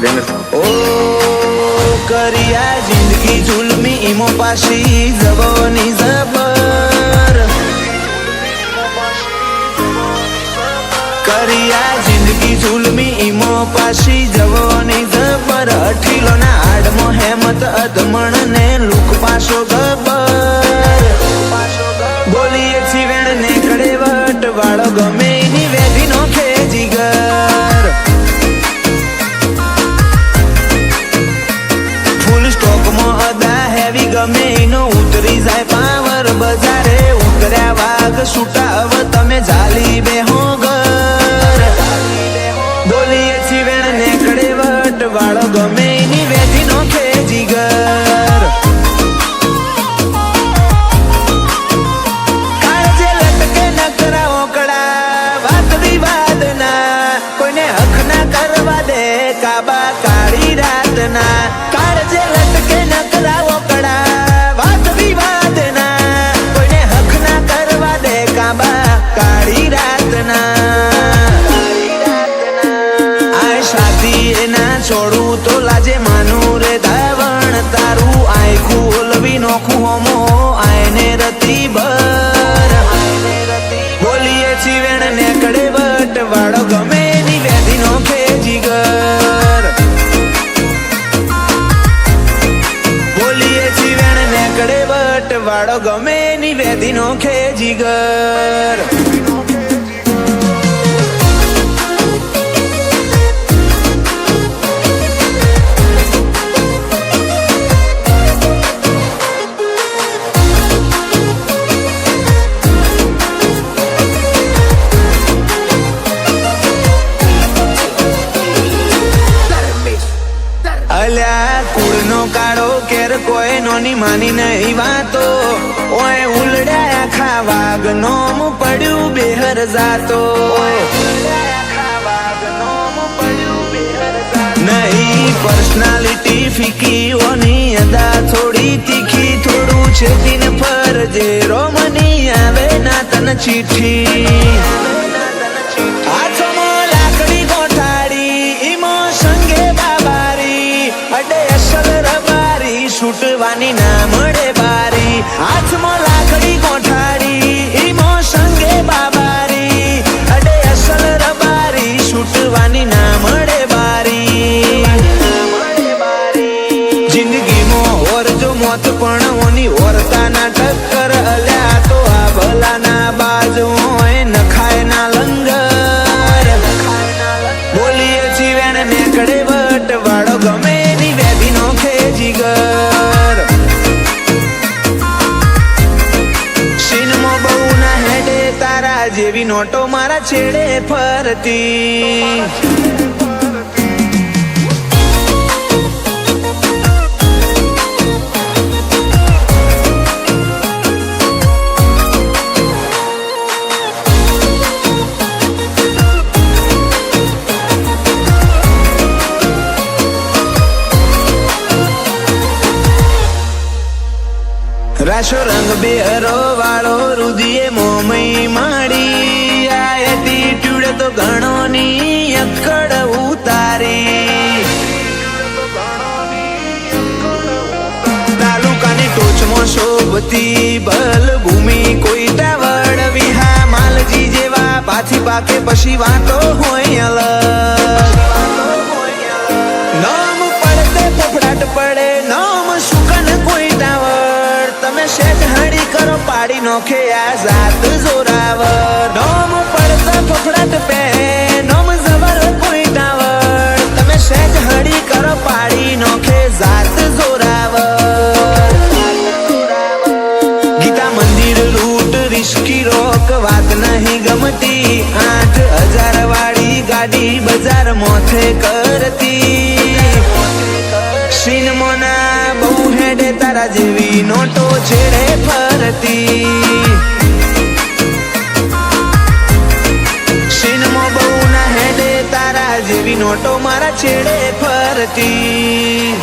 ઓ કરિયા જિંદગી ઝુલમી ઈમો પાછી જવાની જબર કરિયા જિંદગી ઝુલમી ઈમો પાછી જવાની જબર અઠીલો ના આડમો હેમત અધમણ ને લુક પાછો ગબર બોલીએ જીવેણ ને કડે વટ વાળો ગમે એની વેધી નો ખેજીગર ફૂલ સ્ટોકમાં અદા હેવી ગમે એનો ઉતરી જાય પાવર બજારે ઉતર્યા વાઘ છૂટાવ તમે જાલી બેહો ઘર બોલીએ જીવેણ ને કડે વટ વાળો ગમે એની વેધી નો ખેજીગર કાળજે લટકે ન કરાવો કડા વાત વિવાદ ના કોઈને હક ના કરવા દે કાબા કાળી રાત ના કાળજે લટકે ન કરાવો કડા વાત વિવાદ ના કોઈને હક ના કરવા દે કાબા કાળી રાત ના આ શાદી એના છોડું તો લાજે માનું રે ધાવણ તારું આયખું ઓલવી નોખું હોમો આયને રતી બર બોલીએ જીવેણ ને કડે વટ વાળો ગમે ની વેધી નો ખેજીગર બોલીએ જીવેણ ને કડે વટ વાળો ગમે ની વેધી નો ખેજીગર અલ્યા કુળનો કાળો કેર કોઈ નોની માની નહીં વાતો ઓય ઉલડ્યા ખાવા ગનોમ પડ્યું બેહર જાતો નહીં પર્સનાલિટી ફીકી ઓની અદા થોડી તીખી થોડું છેતીને ફરજે રોમની આવે ના તન ચીઠી હાથમાં લાકડી ગોઠાડી ઈમો સંગે બાબારી અડે અસલ રબારી છૂટવાની ના મળે બારી હાથમાં લાકડી ગોઠાડી ઈમો સંગે બાબારી અડે અસલ રબારી છૂટવાની ના મળે બારી જિંદગીમાં ઓરજો મોત પણ ઓની ઓરતા ના ટક્કર અલ્યા તો આ ભલાના બાજુ હોય નખાય ના લંગર બોલીએ જીવેણ ને કડે વટ વાળો ગમે ની વેધી નો ખેજીગર સીનમાં બહુ ના હેડે તારા જેવી નોટો મારા છેડે ફરતી રાશો રંગ બેહરો વાળો રુદિયે મોમઈ માડી આ એટીટ્યુડ તો ઘણો ની અક્કડ ઉતારી તાલુકાની ટોચમાં શોભતી બલ ભૂમિ કોઈ ટાવડ વિહા માલજી જેવા પાછી પાકે પછી વાતો હોય અલગ નામ પડતે ફફડાટ પડે નામ સુકન કોઈ ટાવડ તમે શેઠ હડી કરો પાડી નોખે આ જાત જોરાવર નોમ પડતા ફફડાટ પે નોમ જબર કોઈ ટાવર તમે શેઠ હડી કરો પાડી નોખે જાત જોરાવર ગીતા મંદિર લૂંટ રિસ્કી રોક વાત નહીં ગમતી 8,000 વાળી ગાડી બજાર મોથે કરતી સિનમોના બહુ હેડે તારા જેવી નોટો છેડે ફરતી સિનમો બહુ ના હેડે તારા જેવી નોટો મારા છેડે ફરતી